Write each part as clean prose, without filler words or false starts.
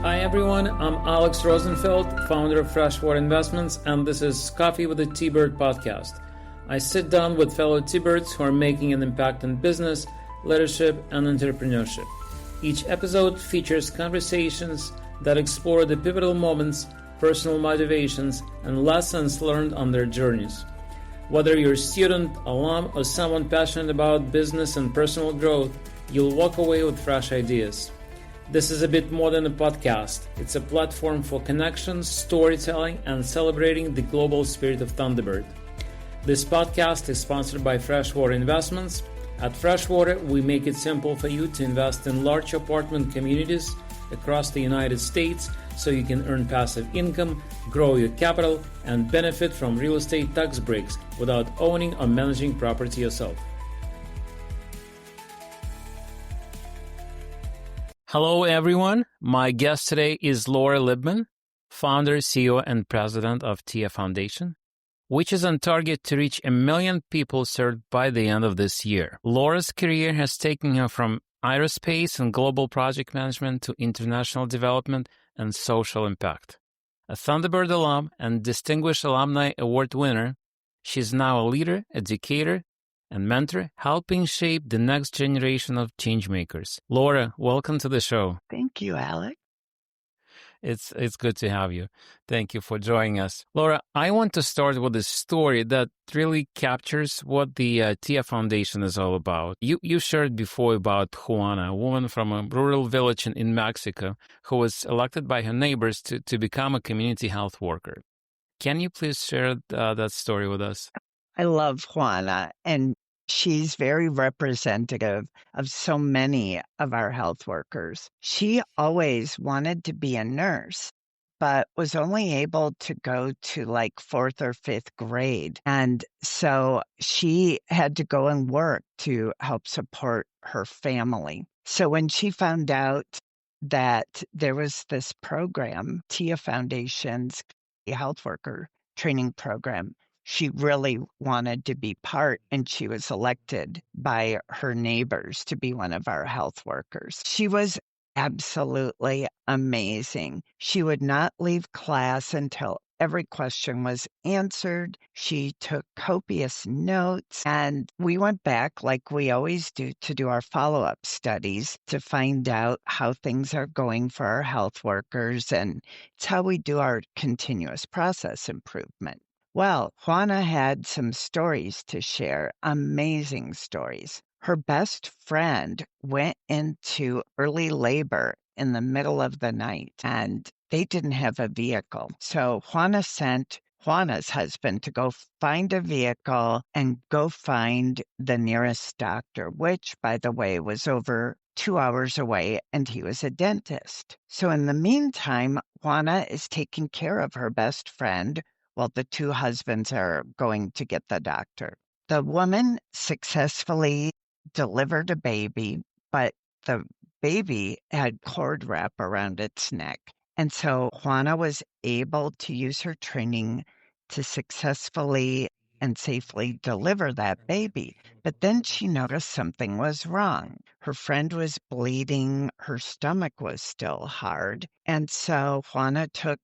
Hi everyone, I'm Alex Rosenfeld, founder of Freshwater Investments, and this is Coffee with the T-Bird podcast. I sit down with fellow T-Birds who are making an impact in business, leadership, and entrepreneurship. Each episode features conversations that explore the pivotal moments, personal motivations, and lessons learned on their journeys. Whether you're a student, alum, or someone passionate about business and personal growth, you'll walk away with fresh ideas. This is a bit more than a podcast. It's a platform for connections, storytelling, and celebrating the global spirit of Thunderbird. This podcast is sponsored by Freshwater Investments. At Freshwater, we make it simple for you to invest in large apartment communities across the United States so you can earn passive income, grow your capital, and benefit from real estate tax breaks without owning or managing property yourself. Hello, everyone. My guest today is Laura Libman, founder, CEO, and president of TIA Foundation, which is on target to reach 1 million people served by the end of this year. Laura's career has taken her from aerospace and global project management to international development and social impact. A Thunderbird alum and Distinguished Alumni Award winner, she's now a leader, educator, and mentor, helping shape the next generation of changemakers. Laura, welcome to the show. Thank you, Alex. It's good to have you. Thank you for joining us. Laura, I want to start with a story that really captures what the TIA Foundation is all about. You shared before about Juana, a woman from a rural village in Mexico who was elected by her neighbors to become a community health worker. Can you please share that story with us? I love Juana, and she's very representative of so many of our health workers. She always wanted to be a nurse, but was only able to go to like 4th or 5th grade. And so she had to go and work to help support her family. So when she found out that there was this program, TIA Foundation's health worker training program, she really wanted to be part, and she was elected by her neighbors to be one of our health workers. She was absolutely amazing. She would not leave class until every question was answered. She took copious notes, and we went back like we always do to do our follow-up studies to find out how things are going for our health workers, and it's how we do our continuous process improvement. Well, Juana had some stories to share, amazing stories. Her best friend went into early labor in the middle of the night, and they didn't have a vehicle. So Juana sent Juana's husband to go find a vehicle and go find the nearest doctor, which, by the way, was over 2 hours away, and he was a dentist. So in the meantime, Juana is taking care of her best friend while the two husbands are going to get the doctor. The woman successfully delivered a baby, but the baby had cord wrap around its neck. And so Juana was able to use her training to successfully and safely deliver that baby. But then she noticed something was wrong. Her friend was bleeding, her stomach was still hard. And so Juana took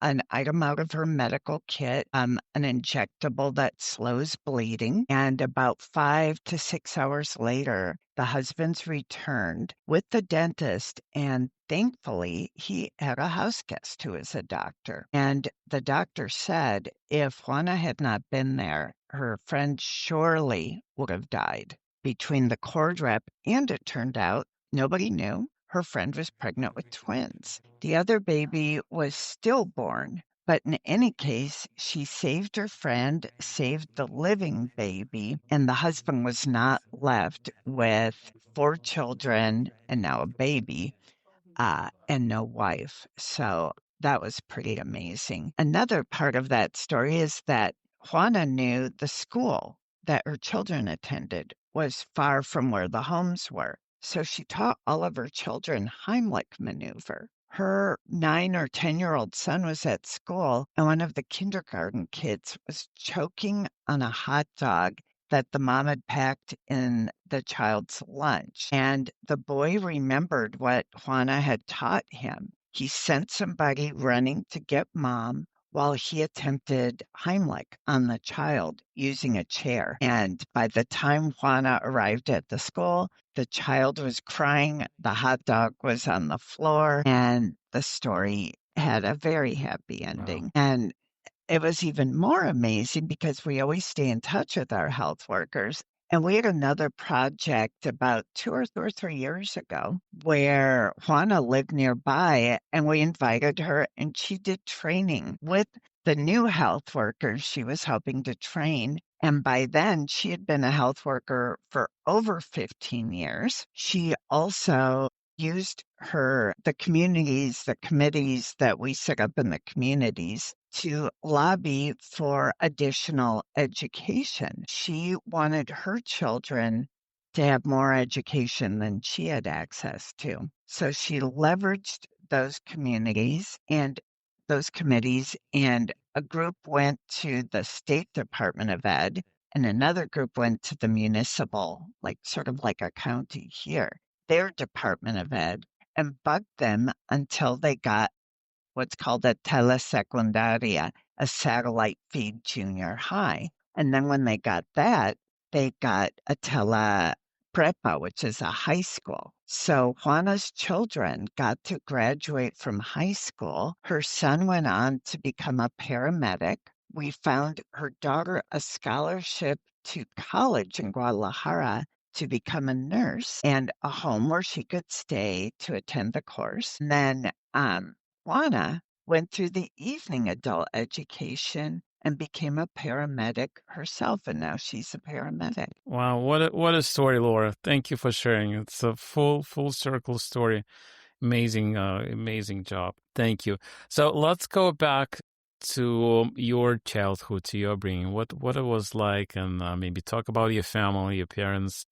an item out of her medical kit, an injectable that slows bleeding. And about 5 to 6 hours later, the husbands returned with the dentist, and thankfully, he had a house guest who was a doctor. And the doctor said if Juana had not been there, her friend surely would have died. Between the cord wrap, and it turned out, nobody knew, her friend was pregnant with twins. The other baby was stillborn, but in any case, she saved her friend, saved the living baby, and the husband was not left with 4 children and now a baby, and no wife. So that was pretty amazing. Another part of that story is that Juana knew the school that her children attended was far from where the homes were. So she taught all of her children Heimlich maneuver. Her 9 or 10-year-old son was at school, and one of the kindergarten kids was choking on a hot dog that the mom had packed in the child's lunch. And the boy remembered what Juana had taught him. He sent somebody running to get mom while he attempted Heimlich on the child using a chair. And by the time Juana arrived at the school, the child was crying, the hot dog was on the floor, and the story had a very happy Wow. ending. And it was even more amazing because we always stay in touch with our health workers. And we had another project about 2 or 3 years ago where Juana lived nearby and we invited her and she did training with the new health workers she was helping to train. And by then, she had been a health worker for over 15 years. She also used the communities, the committees that we set up in the communities to lobby for additional education. She wanted her children to have more education than she had access to. So she leveraged those communities and those committees, and a group went to the State Department of Ed, and another group went to the municipal, like sort of like a county here, their Department of Ed, and bugged them until they got what's called a telesecundaria, a satellite feed junior high. And then when they got that, they got a teleprepa, which is a high school. So Juana's children got to graduate from high school. Her son went on to become a paramedic. We found her daughter a scholarship to college in Guadalajara to become a nurse and a home where she could stay to attend the course. And then Juana went through the evening adult education and became a paramedic herself, and now she's a paramedic. Wow, what a story, Laura. Thank you for sharing. It's a full circle story. Amazing job. Thank you. So let's go back to your childhood, to your upbringing. What it was like, and maybe talk about your family, your parents.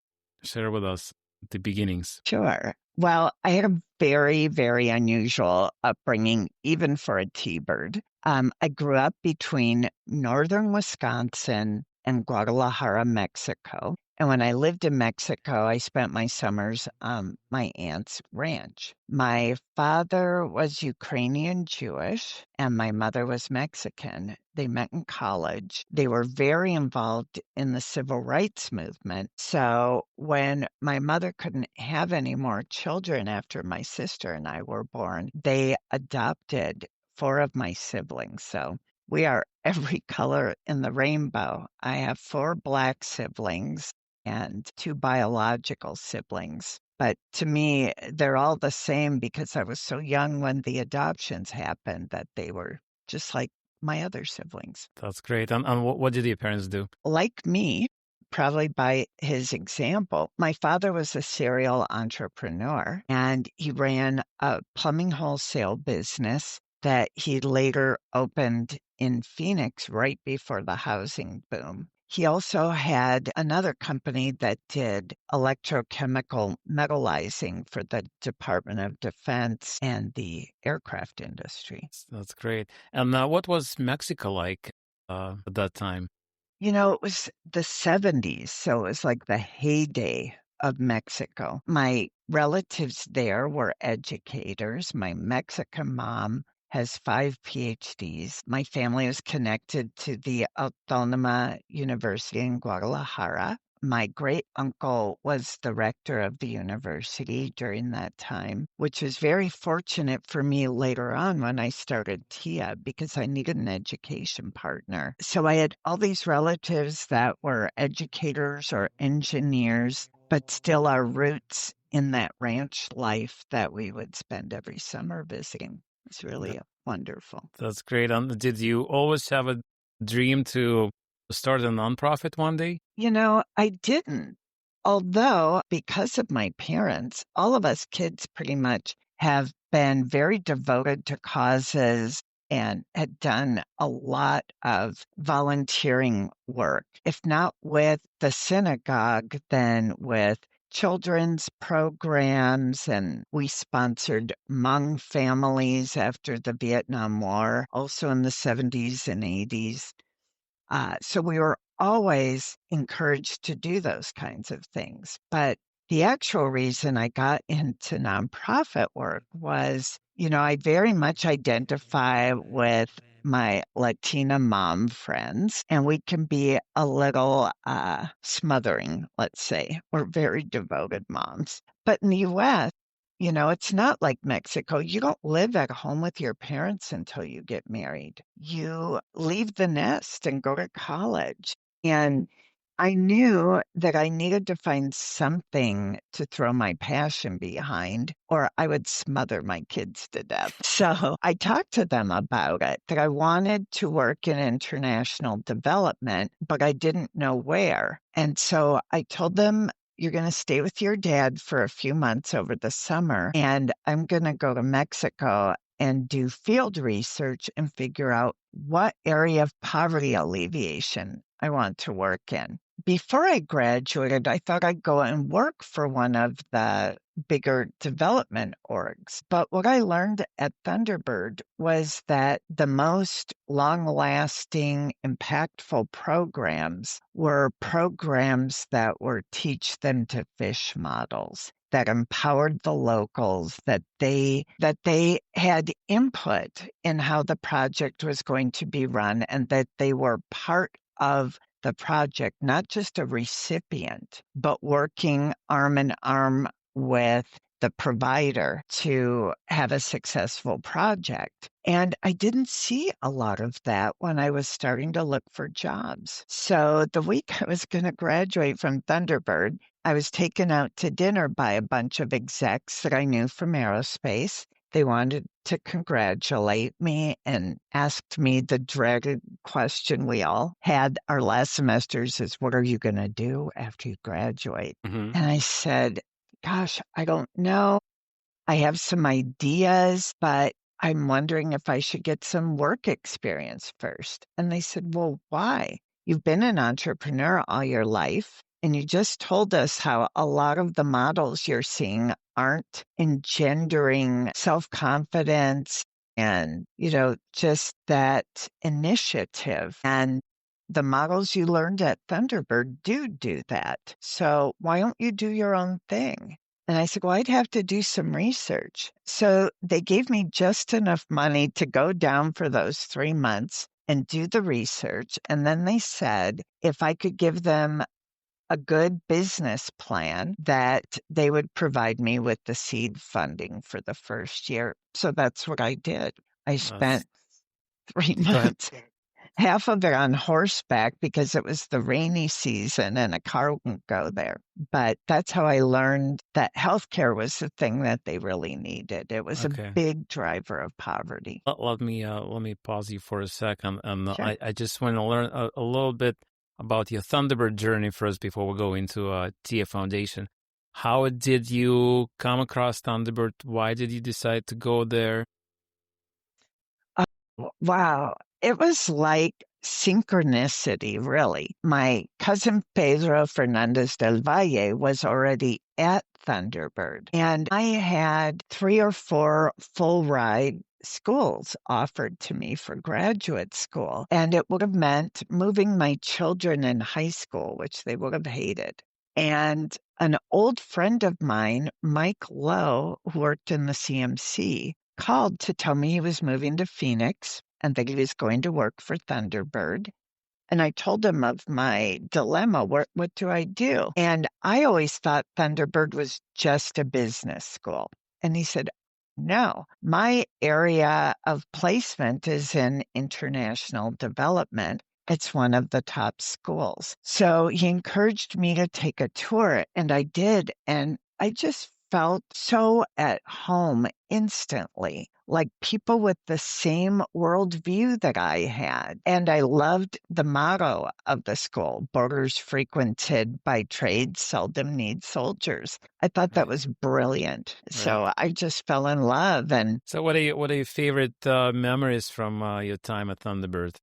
Share with us the beginnings. Sure. Well, I had a very, very unusual upbringing, even for a T-bird. I grew up between northern Wisconsin and Guadalajara, Mexico. And when I lived in Mexico, I spent my summers on my aunt's ranch. My father was Ukrainian Jewish and my mother was Mexican. They met in college. They were very involved in the civil rights movement. So when my mother couldn't have any more children after my sister and I were born, they adopted 4 of my siblings. So we are every color in the rainbow. I have 4 Black siblings and 2 biological siblings. But to me, they're all the same because I was so young when the adoptions happened that they were just like my other siblings. That's great. And what did your parents do? Like me, probably by his example, my father was a serial entrepreneur and he ran a plumbing wholesale business that he later opened in Phoenix right before the housing boom. He also had another company that did electrochemical metallizing for the Department of Defense and the aircraft industry. That's great. And what was Mexico like at that time? You know, it was the 70s, so it was like the heyday of Mexico. My relatives there were educators. My Mexican mom has 5 PhDs. My family is connected to the Autónoma University in Guadalajara. My great uncle was the rector of the university during that time, which was very fortunate for me later on when I started TIA because I needed an education partner. So I had all these relatives that were educators or engineers, but still our roots in that ranch life that we would spend every summer visiting. It's really wonderful. That's great. And did you always have a dream to start a nonprofit one day? You know, I didn't. Although, because of my parents, all of us kids pretty much have been very devoted to causes and had done a lot of volunteering work, if not with the synagogue, then with children's programs. And we sponsored Hmong families after the Vietnam War, also in the 70s and 80s. So we were always encouraged to do those kinds of things. But The actual reason I got into nonprofit work was, I very much identify with my Latina mom friends, and we can be a little smothering, let's say. We're very devoted moms. But in the US, it's not like Mexico. You don't live at home with your parents until you get married. You leave the nest and go to college. And I knew that I needed to find something to throw my passion behind, or I would smother my kids to death. So I talked to them about it, that I wanted to work in international development, but I didn't know where. And so I told them, you're going to stay with your dad for a few months over the summer, and I'm going to go to Mexico and do field research and figure out what area of poverty alleviation I want to work in. Before I graduated, I thought I'd go and work for one of the bigger development orgs. But what I learned at Thunderbird was that the most long-lasting, impactful programs were programs that were teach them to fish models, that empowered the locals, that they had input in how the project was going to be run, and that they were part of the project, not just a recipient, but working arm in arm with the provider to have a successful project. And I didn't see a lot of that when I was starting to look for jobs. So the week I was going to graduate from Thunderbird, I was taken out to dinner by a bunch of execs that I knew from aerospace. They wanted to congratulate me and asked me the dreaded question we all had our last semesters is, what are you going to do after you graduate? Mm-hmm. And I said, gosh, I don't know. I have some ideas, but I'm wondering if I should get some work experience first. And they said, well, why? You've been an entrepreneur all your life, and you just told us how a lot of the models you're seeing aren't engendering self-confidence and, just that initiative. And the models you learned at Thunderbird do that. So why don't you do your own thing? And I said, well, I'd have to do some research. So they gave me just enough money to go down for those 3 months and do the research. And then they said if I could give them a good business plan, that they would provide me with the seed funding for the first year. So that's what I did. I spent 3 Go ahead. months, half of it on horseback because it was the rainy season and a car wouldn't go there. But that's how I learned that healthcare was the thing that they really needed. It was a Okay. big driver of poverty. Let me pause you for a second, and Sure. I just want to learn a little bit about your Thunderbird journey first before we go into TIA Foundation. How did you come across Thunderbird? Why did you decide to go there? Wow. It was like synchronicity, really. My cousin Pedro Fernandez del Valle was already at Thunderbird, and I had 3 or 4 full ride schools offered to me for graduate school. And it would have meant moving my children in high school, which they would have hated. And an old friend of mine, Mike Lowe, who worked in the CMC, called to tell me he was moving to Phoenix and that he was going to work for Thunderbird. And I told him of my dilemma. What do I do? And I always thought Thunderbird was just a business school. And he said, no, my area of placement is in international development. It's one of the top schools. So he encouraged me to take a tour, and I did. And I just felt so at home instantly, like people with the same worldview that I had. And I loved the motto of the school, borders frequented by trade seldom need soldiers. I thought that Right. was brilliant. Right. So I just fell in love. And So what are your favorite memories from your time at Thunderbird?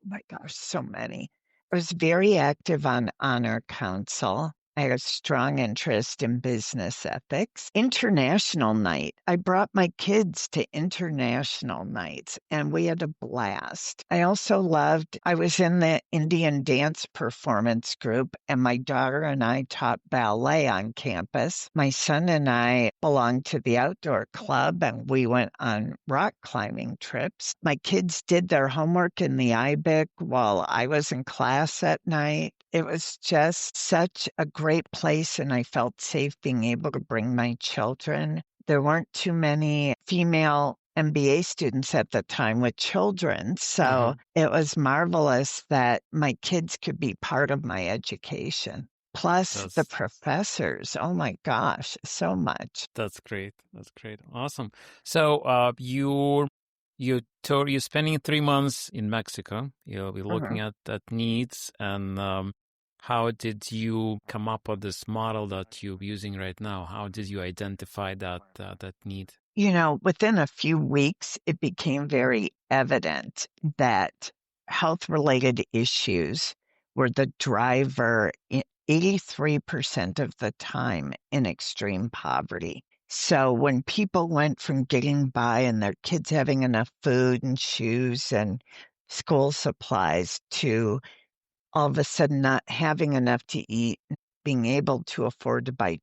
my gosh, so many. I was very active on honor council. I had a strong interest in business ethics. International night. I brought my kids to international nights and we had a blast. I was in the Indian dance performance group and my daughter and I taught ballet on campus. My son and I belonged to the outdoor club and we went on rock climbing trips. My kids did their homework in the IBIC while I was in class at night. It was just such a great place, and I felt safe being able to bring my children. There weren't too many female M.B.A. students at the time with children, so it was marvelous that my kids could be part of my education. Plus the professors, oh my gosh, so much. That's great. That's great. Awesome. So you're spending 3 months in Mexico. You'll be looking at needs, and how did you come up with this model that you're using right now? How did you identify that need? Within a few weeks, it became very evident that health-related issues were the driver 83% of the time in extreme poverty. So when people went from getting by and their kids having enough food and shoes and school supplies to all of a sudden not having enough to eat, being able to afford to buy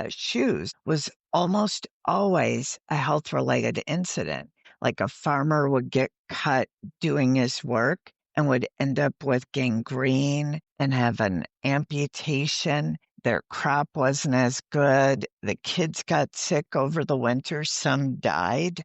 shoes was almost always a health-related incident. Like a farmer would get cut doing his work and would end up with gangrene and have an amputation. Their crop wasn't as good. The kids got sick over the winter. Some died.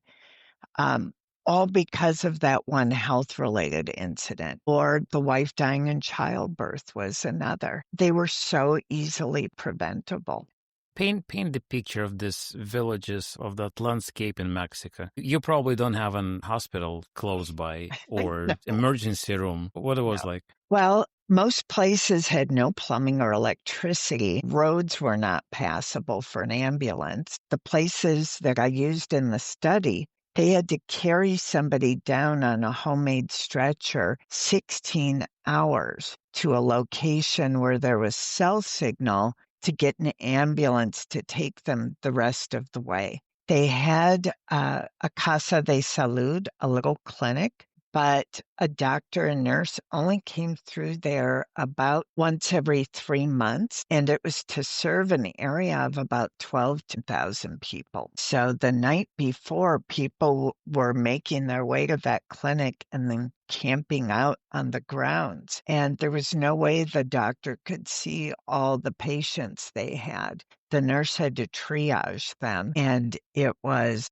All because of that one health-related incident. Or the wife dying in childbirth was another. They were so easily preventable. Paint the picture of these villages, of that landscape in Mexico. You probably don't have an hospital close by or emergency room. What it was like? Well, most places had no plumbing or electricity. Roads were not passable for an ambulance. The places that I used in the study, they had to carry somebody down on a homemade stretcher 16 hours to a location where there was cell signal to get an ambulance to take them the rest of the way. They had a casa de salud, a little clinic, but a doctor and nurse only came through there about once every 3 months, and it was to serve an area of about 12,000 people. So the night before, people were making their way to that clinic and then camping out on the grounds. And there was no way the doctor could see all the patients they had. The nurse had to triage them, and it was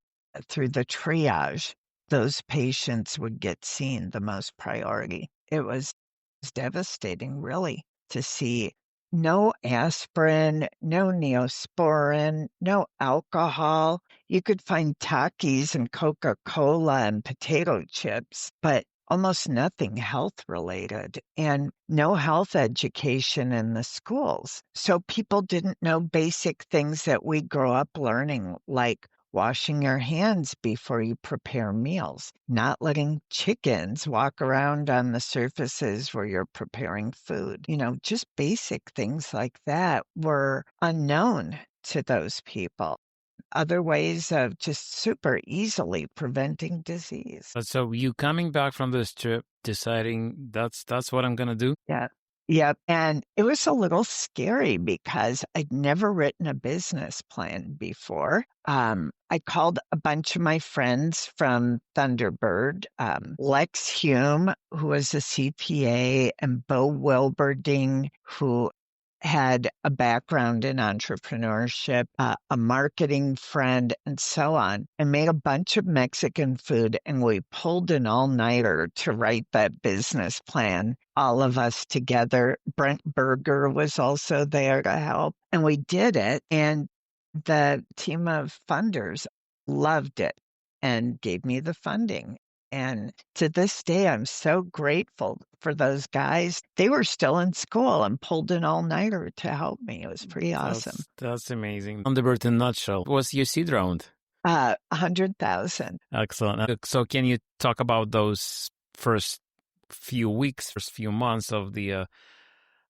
through the triage those patients would get seen the most priority. It was devastating, really, to see no aspirin, no Neosporin, no alcohol. You could find Takis and Coca-Cola and potato chips, but almost nothing health-related, and no health education in the schools. So people didn't know basic things that we grow up learning, like washing your hands before you prepare meals, not letting chickens walk around on the surfaces where you're preparing food. Just basic things like that were unknown to those people. Other ways of just super easily preventing disease. So you coming back from this trip, deciding that's what I'm going to do? Yeah. Yep. And it was a little scary because I'd never written a business plan before. I called a bunch of my friends from Thunderbird, Lex Hume, who was a CPA, and Bo Wilberding, who had a background in entrepreneurship, a marketing friend, and so on, and made a bunch of Mexican food. And we pulled an all-nighter to write that business plan, all of us together. Brent Berger was also there to help. And we did it. And the team of funders loved it and gave me the funding. And to this day, I'm so grateful for those guys. They were still in school and pulled an all-nighter to help me. It was pretty awesome. That's amazing. Thunderbird in a nutshell. What was your seed round? 100,000. Excellent. So can you talk about those first few weeks, first few months of the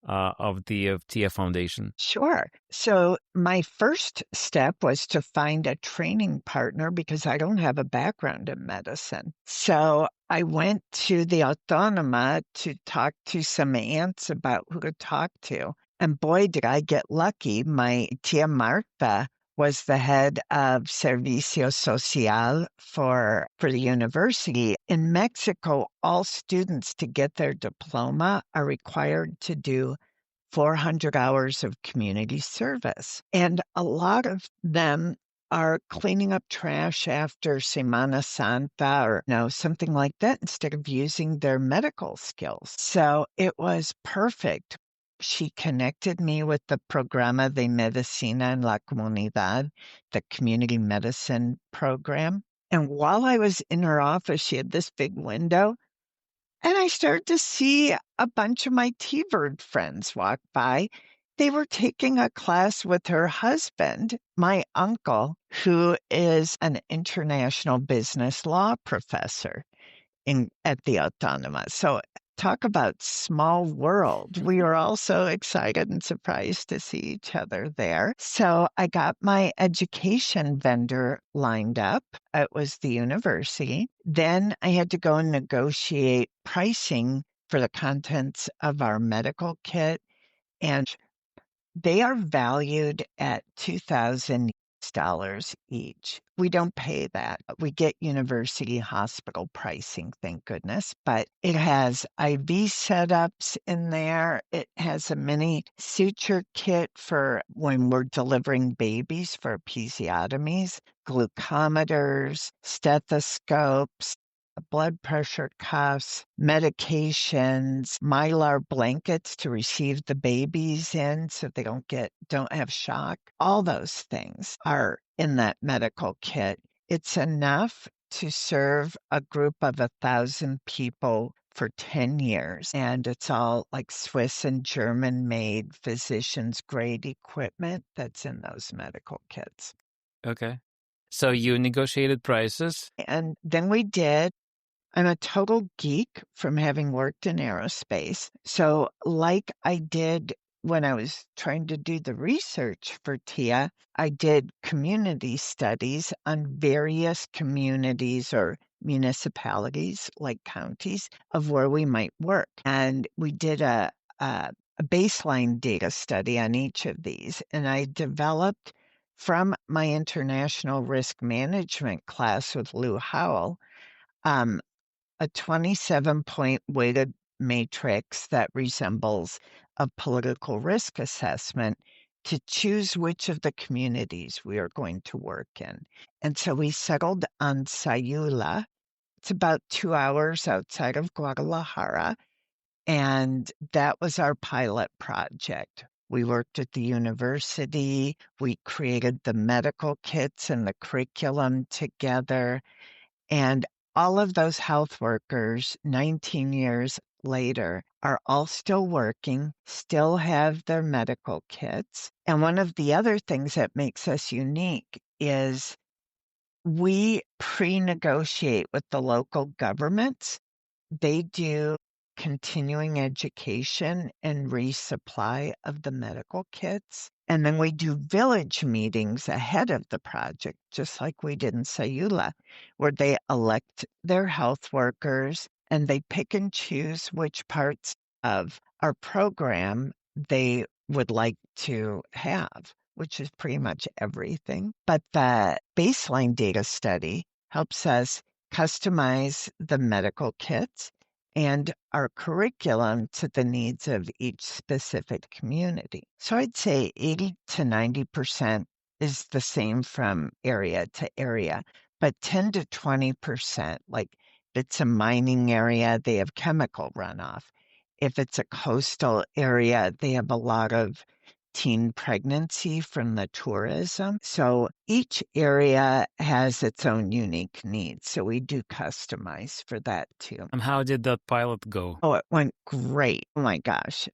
of the TIA Foundation? Sure. So my first step was to find a training partner because I don't have a background in medicine. So I went to the Autónoma to talk to some aunts about who to talk to. And boy, did I get lucky. My tia Marta was the head of Servicio Social for the university. In Mexico, all students to get their diploma are required to do 400 hours of community service. And a lot of them are cleaning up trash after Semana Santa or something like that instead of using their medical skills. So it was perfect. She connected me with the Programa de Medicina en la Comunidad, the community medicine program. And while I was in her office, she had this big window. And I started to see a bunch of my T-Bird friends walk by. They were taking a class with her husband, my uncle, who is an international business law professor at the Autónoma. So talk about small world. We were all so excited and surprised to see each other there. So I got my education vendor lined up. It was the university. Then I had to go and negotiate pricing for the contents of our medical kit. And they are valued at $2,000 each. We don't pay that. We get university hospital pricing, thank goodness, but it has IV setups in there. It has a mini suture kit for when we're delivering babies for episiotomies, glucometers, stethoscopes, blood pressure cuffs, medications, mylar blankets to receive the babies in so they don't have shock. All those things are in that medical kit. It's enough to serve a group of 1,000 people for 10 years. And it's all like Swiss and German made physicians grade equipment that's in those medical kits. Okay. So you negotiated prices? And then we did. I'm a total geek from having worked in aerospace. So like I did when I was trying to do the research for TIA, I did community studies on various communities or municipalities, like counties, of where we might work. And we did a baseline data study on each of these. And I developed from my international risk management class with Lou Howell, a 27-point weighted matrix that resembles a political risk assessment to choose which of the communities we are going to work in. And so we settled on Sayula. It's about 2 hours outside of Guadalajara. And that was our pilot project. We worked at the university. We created the medical kits and the curriculum together. And all of those health workers, 19 years later, are all still working, still have their medical kits. And one of the other things that makes us unique is we pre-negotiate with the local governments. They do continuing education and resupply of the medical kits. And then we do village meetings ahead of the project, just like we did in Sayula, where they elect their health workers and they pick and choose which parts of our program they would like to have, which is pretty much everything. But the baseline data study helps us customize the medical kits and our curriculum to the needs of each specific community. So I'd say 80 to 90% is the same from area to area, but 10 to 20%, like if it's a mining area, they have chemical runoff. If it's a coastal area, they have a lot of teen pregnancy from the tourism. So each area has its own unique needs. So we do customize for that too. And how did that pilot go? Oh, it went great. Oh my gosh.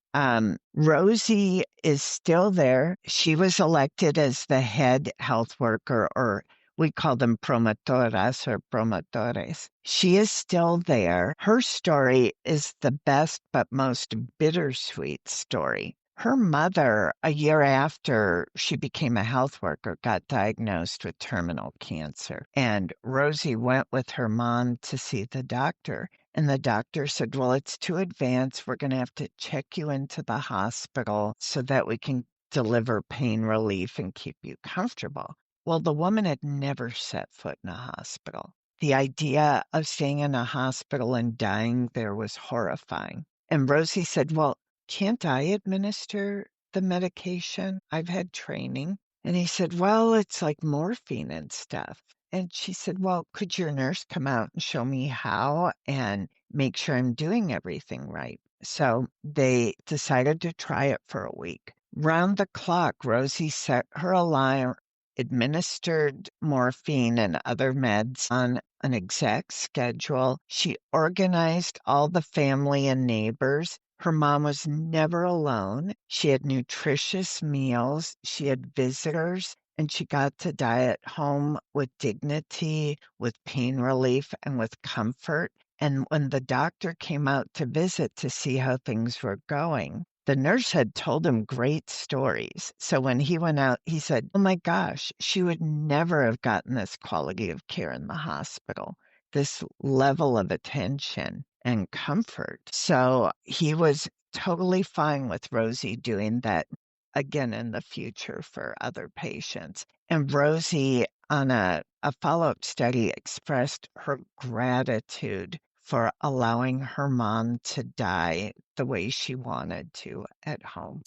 Rosie is still there. She was elected as the head health worker, or We call them promotoras or promotores. She is still there. Her story is the best but most bittersweet story. Her mother, a year after she became a health worker, got diagnosed with terminal cancer. And Rosie went with her mom to see the doctor. And the doctor said, well, it's too advanced. We're going to have to check you into the hospital so that we can deliver pain relief and keep you comfortable. Well, the woman had never set foot in a hospital. The idea of staying in a hospital and dying there was horrifying. And Rosie said, well, can't I administer the medication? I've had training. And he said, well, it's like morphine and stuff. And she said, well, could your nurse come out and show me how and make sure I'm doing everything right? So they decided to try it for a week. Round the clock, Rosie set her alarm, administered morphine and other meds on an exact schedule. She organized all the family and neighbors. Her mom was never alone. She had nutritious meals. She had visitors, and she got to die at home with dignity, with pain relief, and with comfort. And when the doctor came out to visit to see how things were going, the nurse had told him great stories. So when he went out, he said, oh my gosh, she would never have gotten this quality of care in the hospital, this level of attention and comfort. So he was totally fine with Rosie doing that again in the future for other patients. And Rosie, on a follow-up study, expressed her gratitude for allowing her mom to die the way she wanted to at home.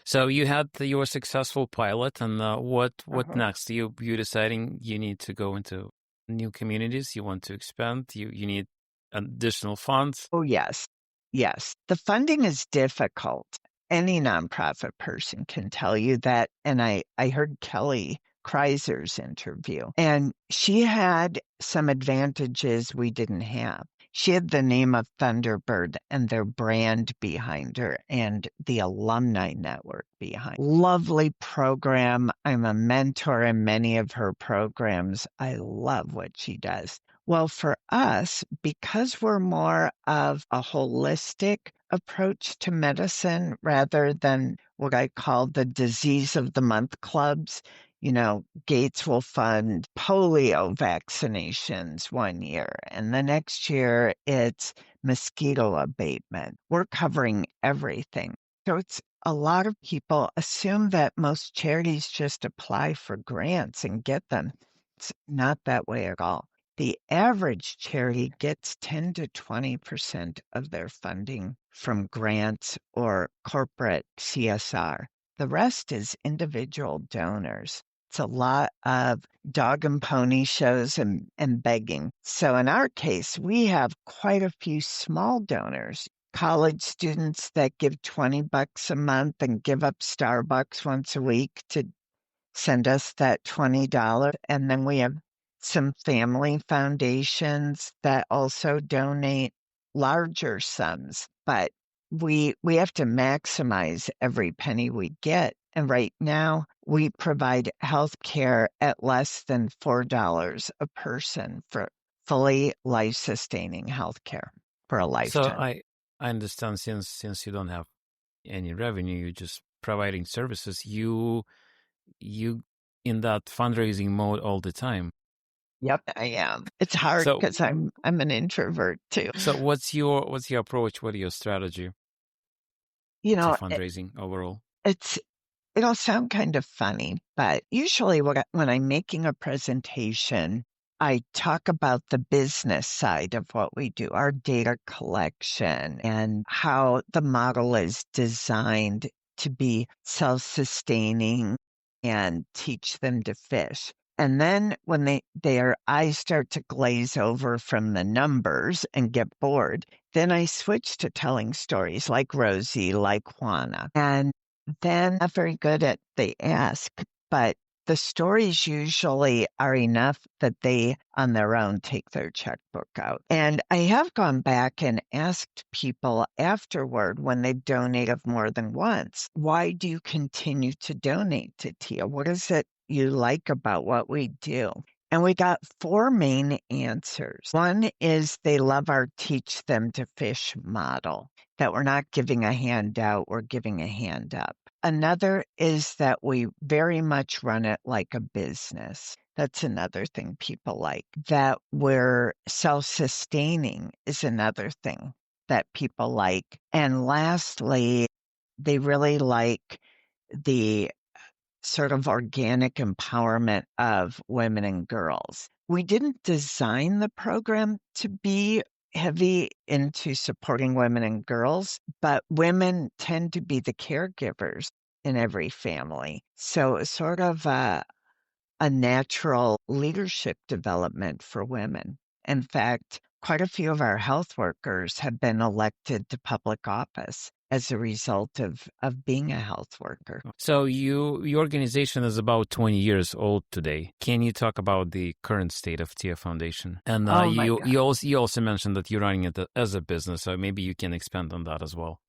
So you had your successful pilot, and what next? You deciding you need to go into new communities, you want to expand, you need additional funds? Oh, yes. Yes. The funding is difficult. Any nonprofit person can tell you that. And I heard Kelly Kreiser's interview, and she had some advantages we didn't have. She had the name of Thunderbird and their brand behind her and the alumni network behind. Lovely program. I'm a mentor in many of her programs. I love what she does. Well, for us, because we're more of a holistic approach to medicine rather than what I call the disease of the month clubs, Gates will fund polio vaccinations one year, and the next year it's mosquito abatement. We're covering everything. So it's a lot of people assume that most charities just apply for grants and get them. It's not that way at all. The average charity gets 10 to 20% of their funding from grants or corporate CSR. The rest is individual donors. It's a lot of dog and pony shows and begging. So in our case, we have quite a few small donors, college students that give $20 a month and give up Starbucks once a week to send us that $20. And then we have some family foundations that also donate larger sums. But we have to maximize every penny we get. And right now, we provide health care at less than $4 a person for fully life-sustaining health care for a So lifetime. I understand, since you don't have any revenue, you're just providing services. You in that fundraising mode all the time. Yep, I am. It's hard So because I'm an introvert too. so what's your approach? What your strategy You to know, fundraising overall? it'll sound kind of funny, but usually when I'm making a presentation, I talk about the business side of what we do, our data collection, and how the model is designed to be self-sustaining and teach them to fish. And then when their eyes start to glaze over from the numbers and get bored, then I switch to telling stories like Rosie, like Juana. And then not very good at they ask, but the stories usually are enough that they on their own take their checkbook out. And I have gone back and asked people afterward when they've donated more than once, why do you continue to donate to TIA? What is it you like about what we do? And we got 4 main answers. One is they love our teach them to fish model, that we're not giving a handout, we're giving a hand up. Another is that we very much run it like a business. That's another thing people like. That we're self-sustaining is another thing that people like. And lastly, they really like the sort of organic empowerment of women and girls. We didn't design the program to be heavy into supporting women and girls, but women tend to be the caregivers in every family. So it's sort of a natural leadership development for women. In fact, quite a few of our health workers have been elected to public office as a result of being a health worker. So your organization is about 20 years old today. Can you talk about the current state of TIA Foundation? And Oh my God. you also mentioned that you're running it as a business, so maybe you can expand on that as well.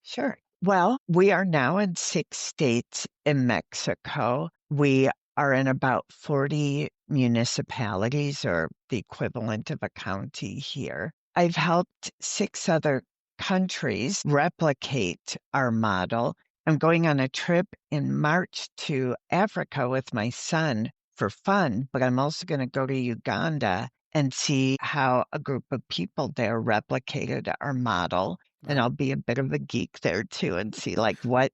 Sure. Well, we are now in 6 states in Mexico. We are in about 40 municipalities, or the equivalent of a county here. I've helped 6 other countries replicate our model. I'm going on a trip in March to Africa with my son for fun, but I'm also going to go to Uganda and see how a group of people there replicated our model. And I'll be a bit of a geek there too and see like what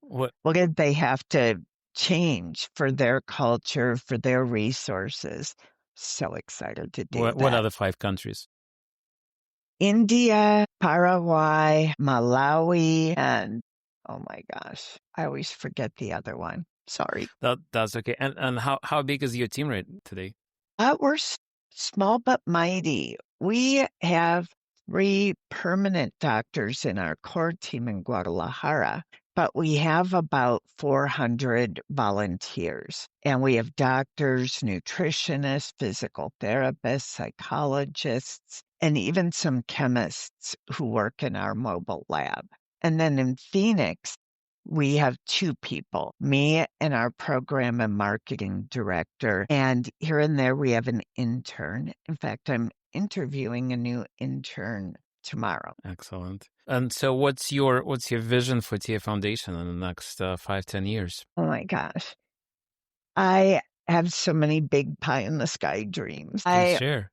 did they have to change for their culture, for their resources. So excited to do that. What are the 5 countries? India, Paraguay, Malawi, and oh my gosh, I always forget the other one. Sorry. That's okay. And how big is your team right today? We're small but mighty. We have 3 permanent doctors in our core team in Guadalajara, but we have about 400 volunteers. And we have doctors, nutritionists, physical therapists, psychologists, and even some chemists who work in our mobile lab. And then in Phoenix, we have 2 people, me and our program and marketing director. And here and there, we have an intern. In fact, I'm interviewing a new intern tomorrow. Excellent. And so what's your vision for TIA Foundation in the next 5-10 years? Oh my gosh. I have so many big pie in the sky dreams. Please share.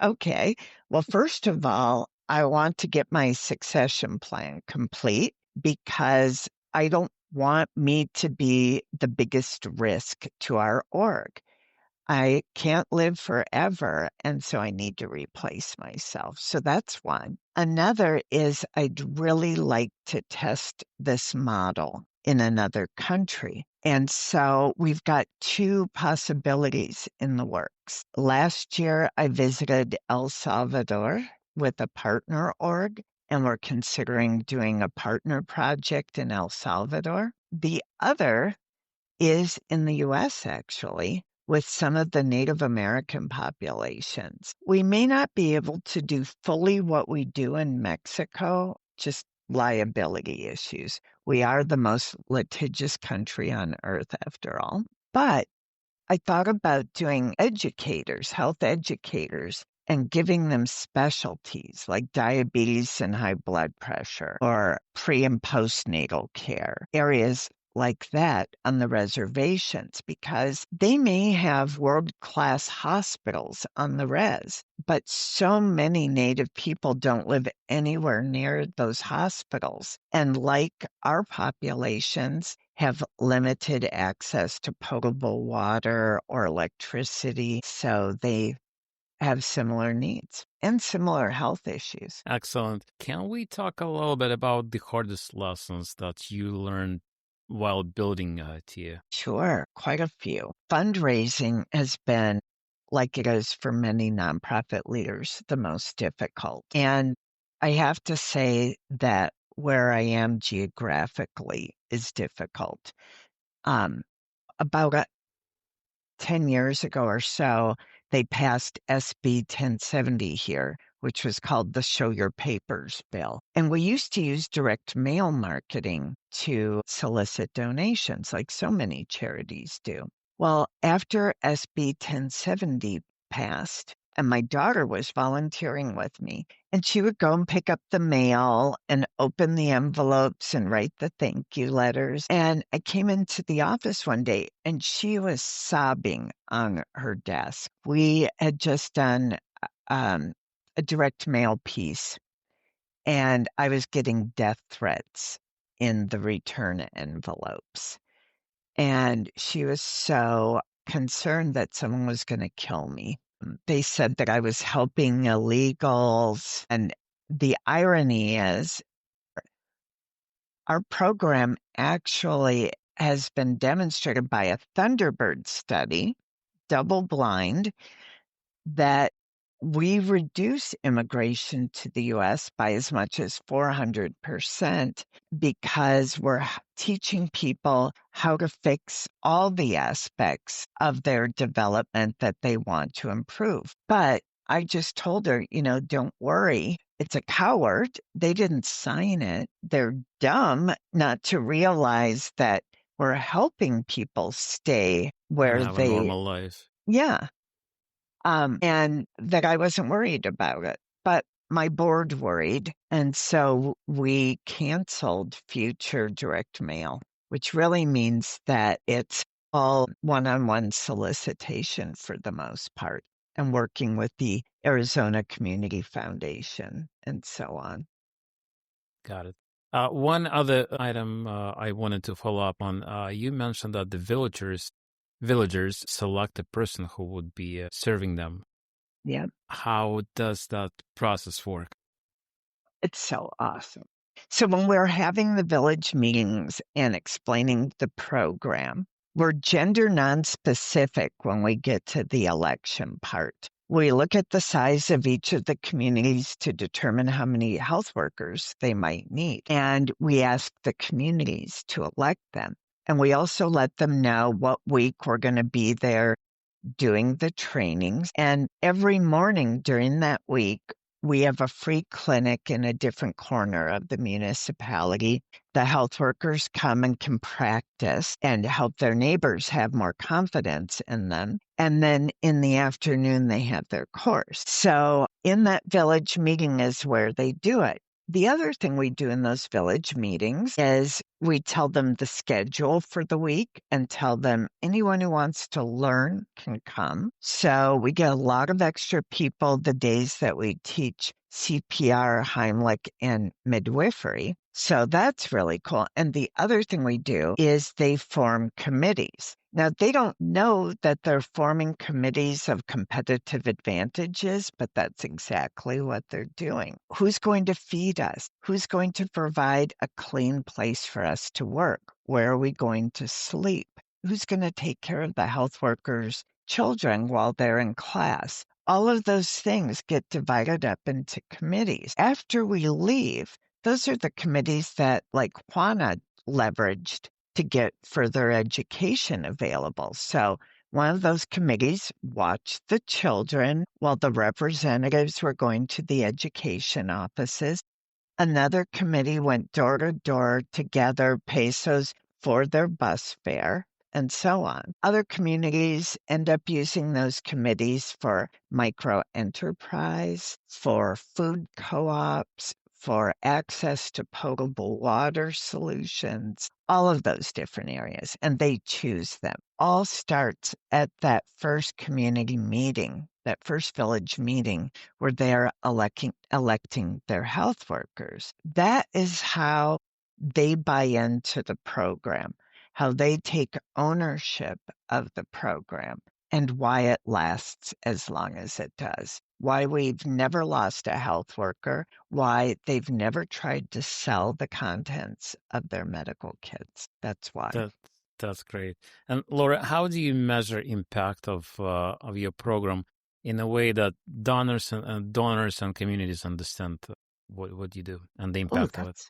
Okay. Well, first of all, I want to get my succession plan complete because I don't want me to be the biggest risk to our org. I can't live forever, and so I need to replace myself. So that's one. Another is I'd really like to test this model in another country. And so we've got 2 possibilities in the works. Last year, I visited El Salvador with a partner org, and we're considering doing a partner project in El Salvador. The other is in the US, actually, with some of the Native American populations. We may not be able to do fully what we do in Mexico, just liability issues. We are the most litigious country on earth, after all. But I thought about doing educators, health educators, and giving them specialties like diabetes and high blood pressure, or pre and postnatal care, areas like that on the reservations, because they may have world-class hospitals on the res, but so many Native people don't live anywhere near those hospitals. And like our populations, have limited access to potable water or electricity, so they have similar needs and similar health issues. Excellent. Can we talk a little bit about the hardest lessons that you learned while building TIA? Sure, quite a few. Fundraising has been, like it is for many nonprofit leaders, the most difficult. And I have to say that where I am geographically is difficult. About 10 years ago or so, they passed SB 1070 here, which was called the Show Your Papers bill. And we used to use direct mail marketing to solicit donations, like so many charities do. Well, after SB 1070 passed, and my daughter was volunteering with me, and she would go and pick up the mail and open the envelopes and write the thank you letters. And I came into the office one day and she was sobbing on her desk. We had just done um, a direct mail piece, and I was getting death threats in the return envelopes. And she was so concerned that someone was going to kill me. They said that I was helping illegals. And the irony is, our program actually has been demonstrated by a Thunderbird study, double blind, that we reduce immigration to the US by as much as 400% because we're teaching people how to fix all the aspects of their development that they want to improve. But I just told her, don't worry. It's a coward. They didn't sign it. They're dumb not to realize that we're helping people stay And where have a they, normal life. yeah, and that I wasn't worried about it. But my board worried, and so we canceled future direct mail, which really means that it's all one-on-one solicitation for the most part, and working with the Arizona Community Foundation and so on. Got it. One other item I wanted to follow up on. You mentioned that the villagers select a person who would be serving them. Yeah, How does that process work? it's so awesome. So when we're having the village meetings and explaining the program, we're gender nonspecific when we get to the election part. We look at the size of each of the communities to determine how many health workers they might need. And we ask the communities to elect them. And we also let them know what week we're going to be there doing the trainings. And every morning during that week, we have a free clinic in a different corner of the municipality. The health workers come and can practice and help their neighbors have more confidence in them. And then in the afternoon, they have their course. So in that village meeting is where they do it. The other thing we do in those village meetings is we tell them the schedule for the week and tell them anyone who wants to learn can come. So we get a lot of extra people the days that we teach CPR, Heimlich, and midwifery. So that's really cool. And the other thing we do is they form committees. Now, they don't know that they're forming committees of competitive advantages, but that's exactly what they're doing. Who's going to feed us? Who's going to provide a clean place for us to work? Where are we going to sleep? Who's going to take care of the health workers' children while they're in class? All of those things get divided up into committees. After we leave, those are the committees that, like Juana, leveraged to get further education available. So one of those committees watched the children while the representatives were going to the education offices. Another committee went door to door to gather pesos for their bus fare, and so on. Other communities end up using those committees for micro enterprise, for food co-ops, for access to potable water solutions, all of those different areas, and they choose them. All starts at that first community meeting, that first village meeting where they're electing their health workers. That is how they buy into the program, how they take ownership of the program, and why it lasts as long as it does. Why we've never lost a health worker, why they've never tried to sell the contents of their medical kits. That's why. That's great. And Laura, how do you measure impact of your program in a way that donors and communities understand what you do and the Oh, impact of it?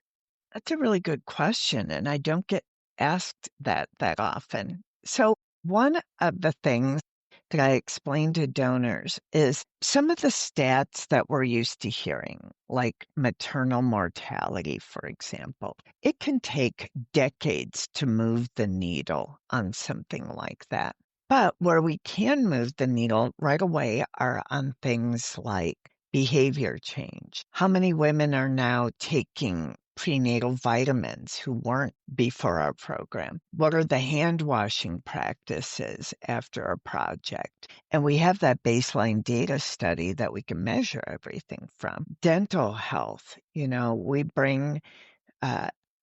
that's a really good question, and I don't get asked that often. So one of the things that I explain to donors is some of the stats that we're used to hearing, like maternal mortality, for example. It can take decades to move the needle on something like that. But where we can move the needle right away are on things like behavior change. How many women are now taking prenatal vitamins who weren't before our program? What are the hand washing practices after a project? And we have that baseline data study that we can measure everything from. Dental health, we bring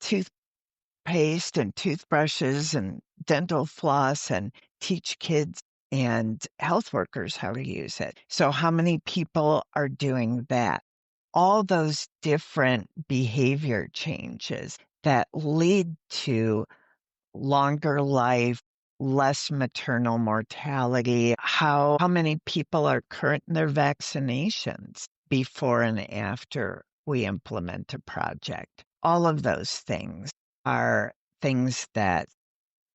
toothpaste and toothbrushes and dental floss and teach kids and health workers how to use it. So how many people are doing that? All those different behavior changes that lead to longer life, less maternal mortality, how many people are current in their vaccinations before and after we implement a project. All of those things are things that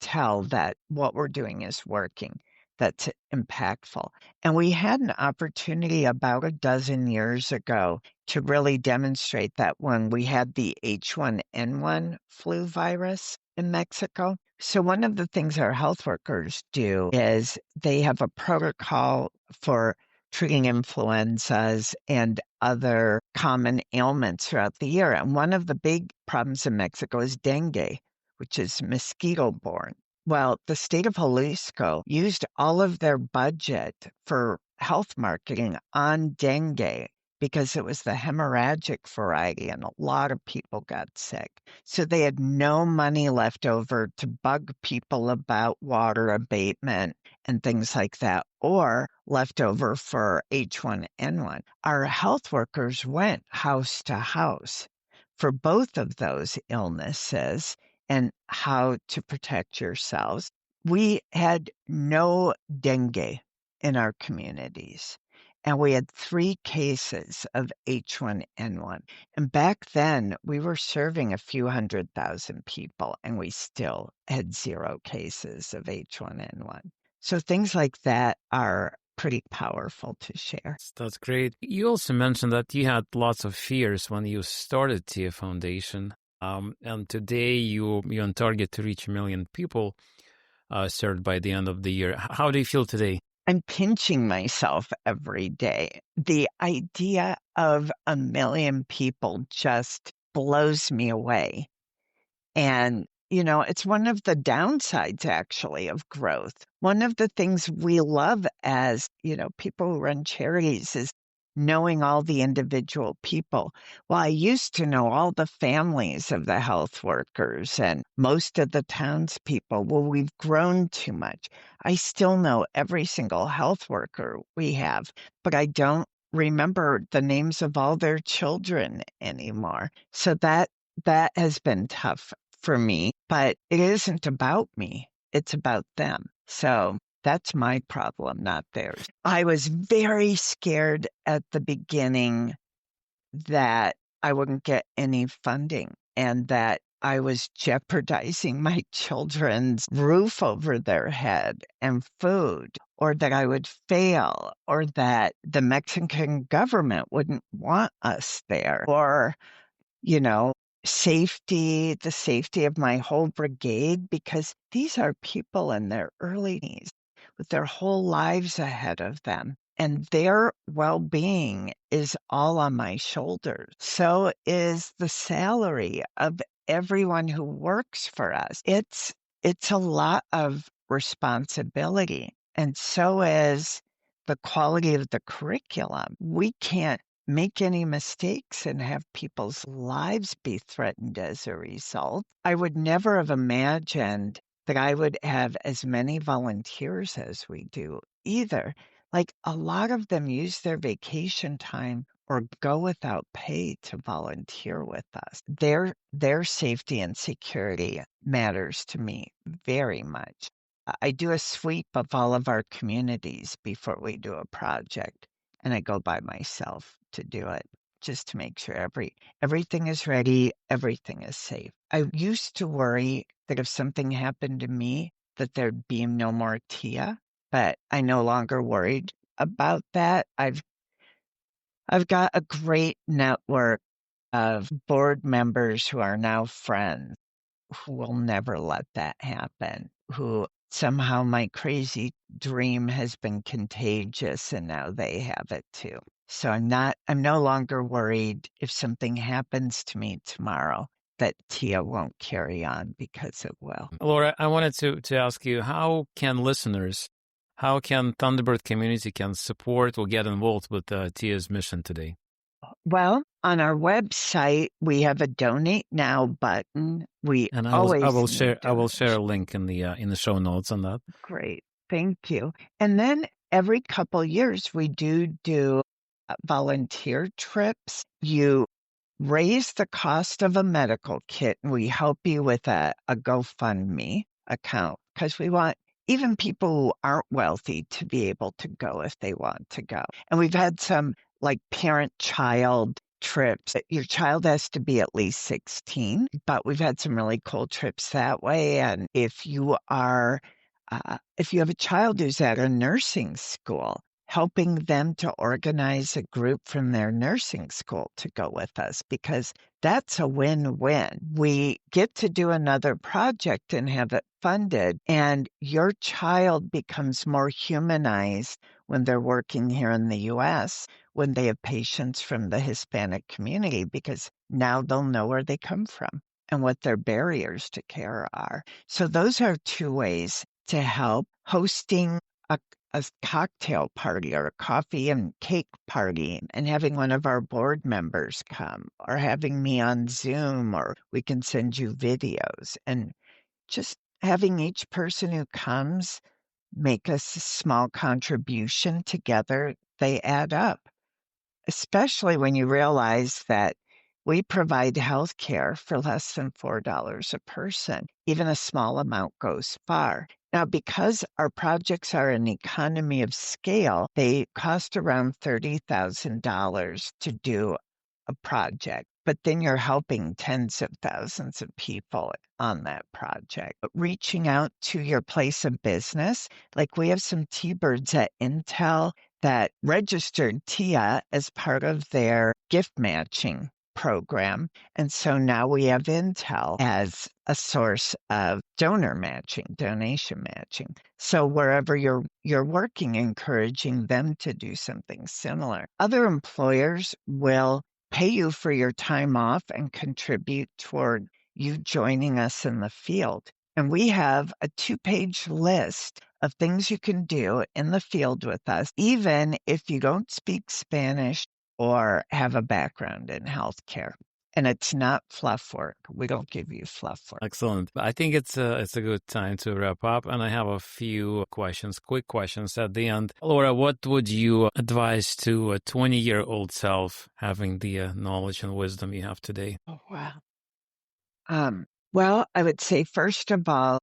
tell that what we're doing is working, that's impactful. And we had an opportunity about a dozen years ago to really demonstrate that when we had the H1N1 flu virus in Mexico. So one of the things our health workers do is they have a protocol for treating influenzas and other common ailments throughout the year. And one of the big problems in Mexico is dengue, which is mosquito-borne. Well, the state of Jalisco used all of their budget for health marketing on dengue because it was the hemorrhagic variety and a lot of people got sick. So they had no money left over to bug people about water abatement and things like that, or left over for H1N1. Our health workers went house to house for both of those illnesses and how to protect yourselves. We had no dengue in our communities, and we had 3 cases of H1N1. And back then, we were serving a few 100,000 people, and we still had 0 cases of H1N1. So things like that are pretty powerful to share. That's great. You also mentioned that you had lots of fears when you started TIA Foundation. And today you're on target to reach 1 million people served by the end of the year. How do you feel today? I'm pinching myself every day. The idea of 1 million people just blows me away. And, it's one of the downsides actually of growth. One of the things we love as, people who run charities is knowing all the individual people. Well, I used to know all the families of the health workers and most of the townspeople. Well, we've grown too much. I still know every single health worker we have, but I don't remember the names of all their children anymore. So that has been tough for me, but it isn't about me. It's about them. So that's my problem, not theirs. I was very scared at the beginning that I wouldn't get any funding and that I was jeopardizing my children's roof over their head and food, or that I would fail, or that the Mexican government wouldn't want us there, or the safety of my whole brigade, because these are people in their early teens with their whole lives ahead of them. And their well-being is all on my shoulders. So is the salary of everyone who works for us. It's a lot of responsibility. And so is the quality of the curriculum. We can't make any mistakes and have people's lives be threatened as a result. I would never have imagined that I would have as many volunteers as we do either. Like, a lot of them use their vacation time or go without pay to volunteer with us. Their safety and security matters to me very much. I do a sweep of all of our communities before we do a project, and I go by myself to do it just to make sure everything is ready, everything is safe. I used to worry that if something happened to me, that there'd be no more TIA, but I no longer worried about that. I've got a great network of board members who are now friends who will never let that happen, who somehow my crazy dream has been contagious and now they have it too. So I'm no longer worried if something happens to me tomorrow that Tia won't carry on, because it will. Laura, I wanted to ask you, how can Thunderbird community can support or get involved with Tia's mission today? Well, on our website, we have a donate now button. We And I will share a link in the show notes on that. Great. Thank you. And then every couple years, we do volunteer trips. You raise the cost of a medical kit, and we help you with a GoFundMe account, because we want even people who aren't wealthy to be able to go if they want to go. And we've had some like parent-child trips. Your child has to be at least 16, but we've had some really cool trips that way. And if you have a child who's at a nursing school, helping them to organize a group from their nursing school to go with us, because that's a win-win. We get to do another project and have it funded, and your child becomes more humanized when they're working here in the U.S., when they have patients from the Hispanic community, because now they'll know where they come from and what their barriers to care are. So those are two ways to help. Hosting a cocktail party or a coffee and cake party and having one of our board members come, or having me on Zoom, or we can send you videos, and just having each person who comes make a small contribution together. They add up, especially when you realize that we provide health care for less than $4 a person. Even a small amount goes far. Now, because our projects are an economy of scale, they cost around $30,000 to do a project, but then you're helping tens of thousands of people on that project. But reaching out to your place of business, like we have some T-Birds at Intel that registered Tia as part of their gift matching program. And so now we have Intel as a source of donation matching. So wherever you're working, encouraging them to do something similar. Other employers will pay you for your time off and contribute toward you joining us in the field. And we have a 2-page list of things you can do in the field with us, even if you don't speak Spanish or have a background in healthcare. And it's not fluff work. We don't give you fluff work. Excellent. I think it's a good time to wrap up, and I have a few quick questions at the end. Laura, what would you advise to a 20-year-old self having the knowledge and wisdom you have today? Oh, wow. Well, I would say, first of all,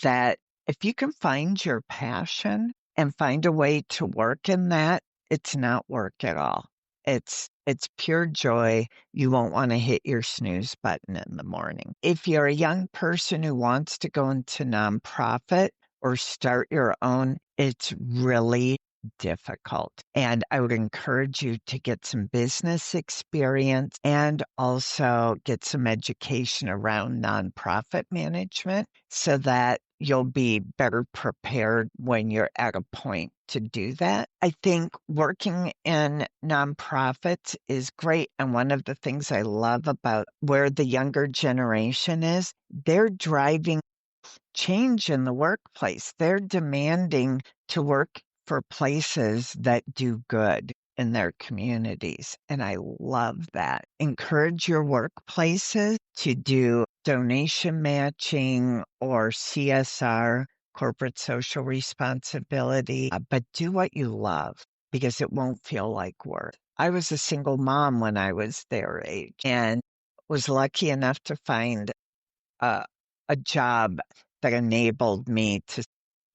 that if you can find your passion and find a way to work in that, it's not work at all. It's pure joy. You won't want to hit your snooze button in the morning. If you're a young person who wants to go into nonprofit or start your own, it's really difficult. And I would encourage you to get some business experience and also get some education around nonprofit management so that you'll be better prepared when you're at a point to do that. I think working in nonprofits is great. And one of the things I love about where the younger generation is, they're driving change in the workplace. They're demanding to work for places that do good in their communities. And I love that. Encourage your workplaces to do donation matching or CSR, corporate social responsibility, but do what you love, because it won't feel like work. I was a single mom when I was their age and was lucky enough to find a job that enabled me to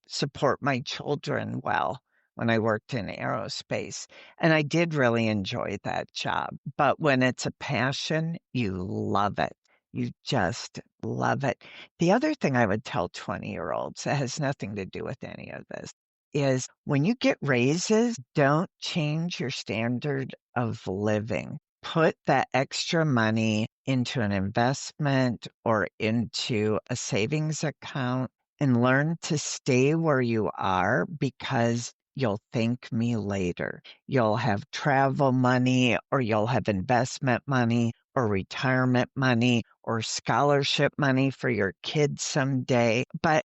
support my children well when I worked in aerospace. And I did really enjoy that job. But when it's a passion, you love it. You just love it. The other thing I would tell 20-year-olds that has nothing to do with any of this is when you get raises, don't change your standard of living. Put that extra money into an investment or into a savings account and learn to stay where you are because you'll thank me later. You'll have travel money, or you'll have investment money, or retirement money, or scholarship money for your kids someday. But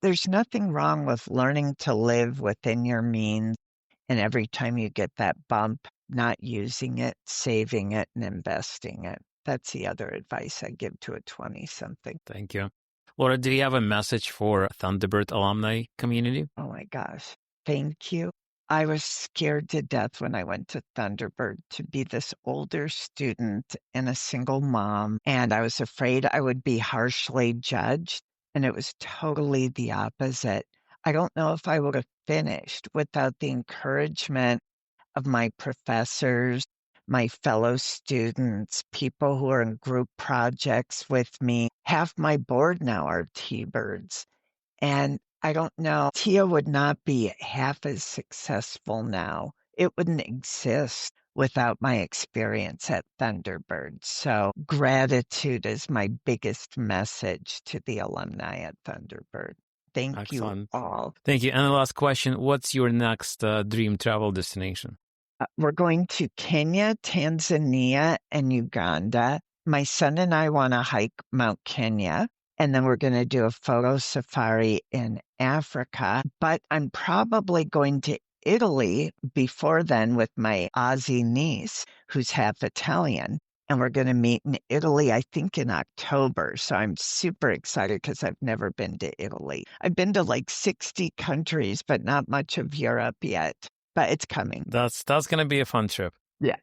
there's nothing wrong with learning to live within your means. And every time you get that bump, not using it, saving it, and investing it. That's the other advice I give to a 20-something. Thank you. Laura, do you have a message for Thunderbird alumni community? Oh my gosh. Thank you. I was scared to death when I went to Thunderbird to be this older student and a single mom. And I was afraid I would be harshly judged. And it was totally the opposite. I don't know if I would have finished without the encouragement of my professors, my fellow students, people who are in group projects with me. Half my board now are T-Birds. And I don't know, Tia would not be half as successful now. It wouldn't exist without my experience at Thunderbird. So gratitude is my biggest message to the alumni at Thunderbird. Thank you Excellent. all. Thank you. And the last question, what's your next dream travel destination? We're going to Kenya, Tanzania, and Uganda. My son and I want to hike Mount Kenya, and then we're going to do a photo safari in Africa. But I'm probably going to Italy before then with my Aussie niece, who's half Italian. And we're going to meet in Italy, I think in October. So I'm super excited because I've never been to Italy. I've been to like 60 countries, but not much of Europe yet. But it's coming. That's going to be a fun trip. Yes.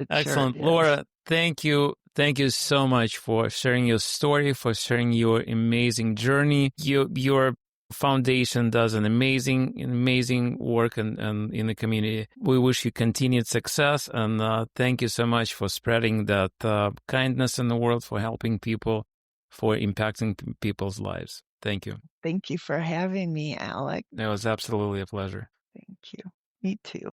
Excellent. Sure Laura, thank you. Thank you so much for sharing your story, for sharing your amazing journey. Your foundation does an amazing work and in the community. We wish you continued success, and thank you so much for spreading that kindness in the world, for helping people, for impacting people's lives. Thank you. Thank you for having me, Alec. It was absolutely a pleasure. Thank you. Me too.